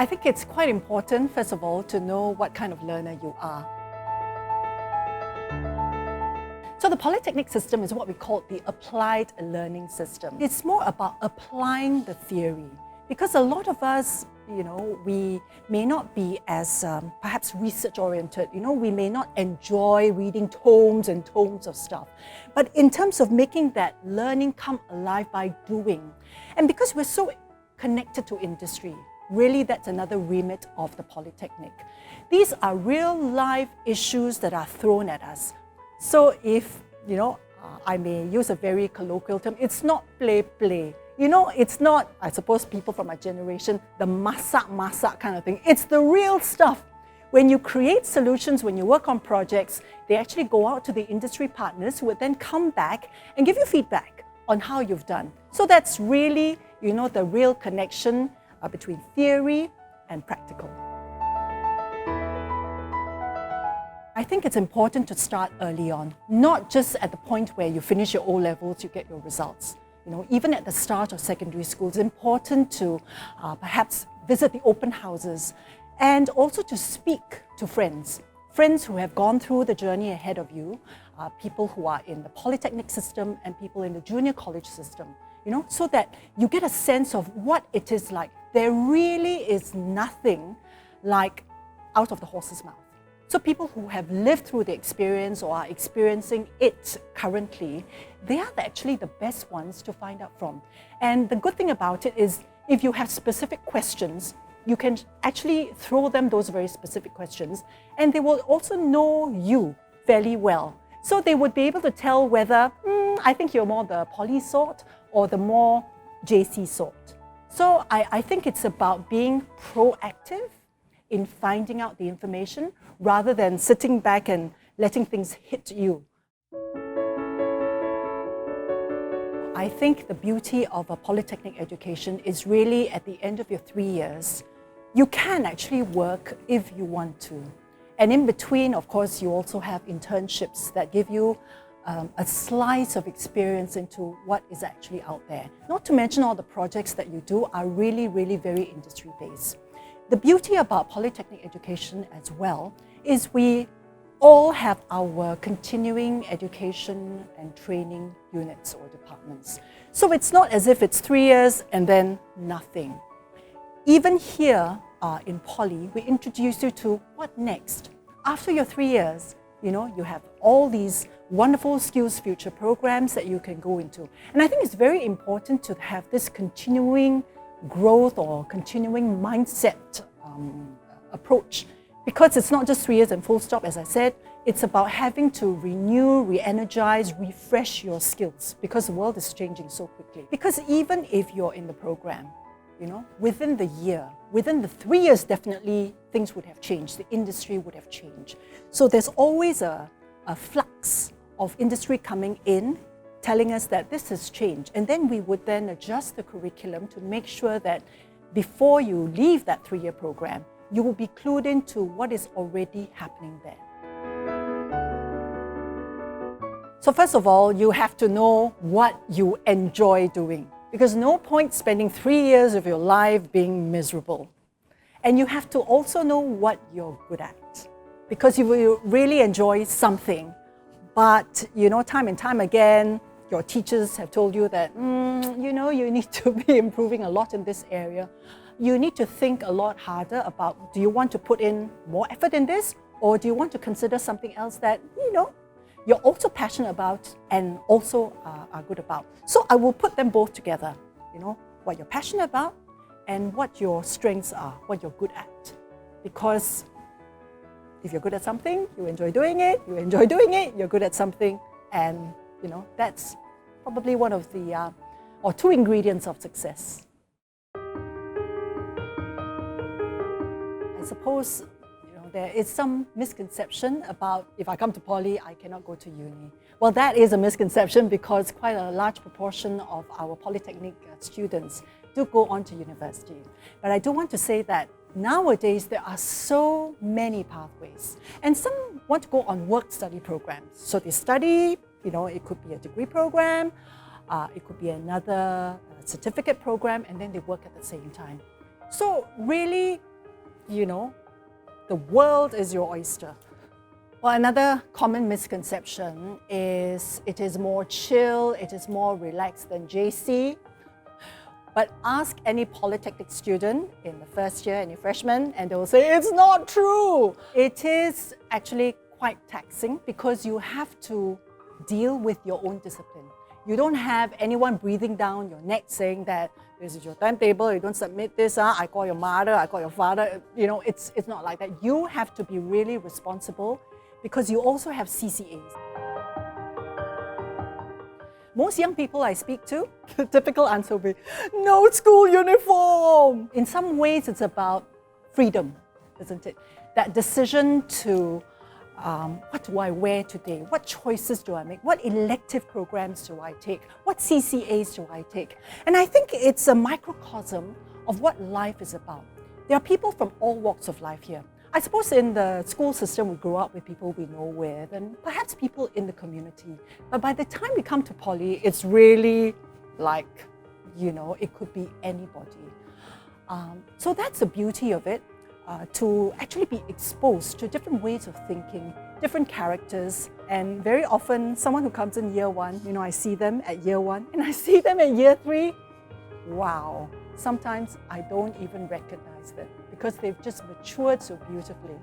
I think it's quite important, first of all, to know what kind of learner you are. So the polytechnic system is what we call the applied learning system. It's more about applying the theory, because a lot of us, we may not be as perhaps research-oriented. We may not enjoy reading tomes and tomes of stuff. But in terms of making that learning come alive by doing, and because we're so connected to industry, really that's another remit of the polytechnic. These are real-life issues that are thrown at us. So if, I may use a very colloquial term, it's not play. It's not, I suppose, people from my generation, the masak kind of thing. It's the real stuff. When you create solutions, when you work on projects, they actually go out to the industry partners who would then come back and give you feedback on how you've done. So that's really, the real connection between theory and practical. I think it's important to start early on, not just at the point where you finish your O-levels, you get your results. Even at the start of secondary school, it's important to perhaps visit the open houses and also to speak to friends who have gone through the journey ahead of you, people who are in the polytechnic system and people in the junior college system, so that you get a sense of what it is like. There really is nothing like out of the horse's mouth. So people who have lived through the experience or are experiencing it currently, they are actually the best ones to find out from. And the good thing about it is, if you have specific questions, you can actually throw them those very specific questions, and they will also know you fairly well. So they would be able to tell whether, I think you're more the poly sort or the more JC sort. So I think it's about being proactive in finding out the information rather than sitting back and letting things hit you. I think the beauty of a polytechnic education is really at the end of your 3 years, you can actually work if you want to. And in between, of course, you also have internships that give you a slice of experience into what is actually out there. Not to mention all the projects that you do are really, really very industry-based. The beauty about polytechnic education as well is we all have our continuing education and training units or departments. So it's not as if it's 3 years and then nothing. Even here in Poly, we introduce you to what next. After your 3 years, you have all these wonderful skills future programs that you can go into. And I think it's very important to have this continuing growth or continuing mindset approach, because it's not just 3 years and full stop, as I said. It's about having to renew, re-energize, refresh your skills, because the world is changing so quickly. Because even if you're in the program, within the year, within the 3 years, definitely things would have changed. The industry would have changed. So there's always a flux of industry coming in, telling us that this has changed. And then we would then adjust the curriculum to make sure that before you leave that 3-year program, you will be clued into what is already happening there. So first of all, you have to know what you enjoy doing, because no point spending 3 years of your life being miserable. And you have to also know what you're good at, because you will really enjoy something. But, time and time again, your teachers have told you that, you need to be improving a lot in this area. You need to think a lot harder about, do you want to put in more effort in this? Or do you want to consider something else that, you're also passionate about and also are good about? So I will put them both together, what you're passionate about and what your strengths are, what you're good at. Because if you're good at something, you enjoy doing it, you're good at something, and that's probably one of the, or two ingredients of success. I suppose there is some misconception about if I come to Poly, I cannot go to uni. Well, that is a misconception, because quite a large proportion of our polytechnic students do go on to university. But I do want to say that nowadays there are so many pathways, and some want to go on work-study programs. So they study, it could be a degree program, it could be another certificate program, and then they work at the same time. So really, the world is your oyster. Well, another common misconception is it is more chill, it is more relaxed than JC. But ask any polytechnic student in the first year, any freshman, and they will say it's not true. It is actually quite taxing because you have to deal with your own discipline. You don't have anyone breathing down your neck saying that this is your timetable, you don't submit this, I call your mother, I call your father. It's not like that. You have to be really responsible because you also have CCAs. Most young people I speak to, the typical answer will be, no school uniform. In some ways, it's about freedom, isn't it? That decision to, what do I wear today? What choices do I make? What elective programs do I take? What CCAs do I take? And I think it's a microcosm of what life is about. There are people from all walks of life here. I suppose in the school system, we grow up with people we know with, and perhaps people in the community. But by the time we come to poly, it's really like, it could be anybody. So that's the beauty of it, to actually be exposed to different ways of thinking, different characters. And very often, someone who comes in year one, I see them at year one, and I see them at year three. Wow. Sometimes I don't even recognize them because they've just matured so beautifully.